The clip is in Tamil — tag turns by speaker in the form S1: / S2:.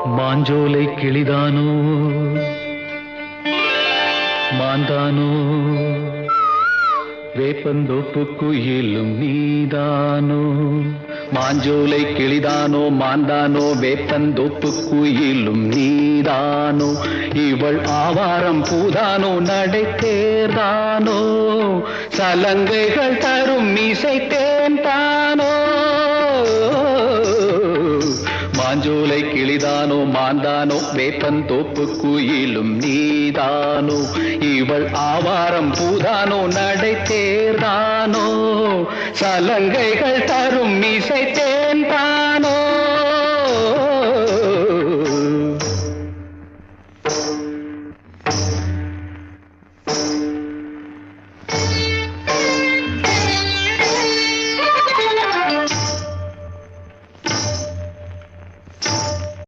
S1: மாஞ்சோலை கிளிதானோ மாந்தானோ வேப்பந்தோப்பு குயிலும் நீதானோ மாஞ்சோலை கிளிதானோ மாந்தானோ வேப்பந்தோப்பு குயிலும் நீதானோ இவள் ஆவாரம் பூதானோ நடை தேர்தானோ சலங்கைகள் தரும் மீசை தேன்தானோ மாஞ்சோலை கிளிதானோ மாந்தானோ வேப்பந்தோப்பு குயிலும் நீதானோ இவள் ஆவாரம் பூதானோ நடை தேர்தானோ சலங்கைகள் தரும் மீசை தேன்தானோ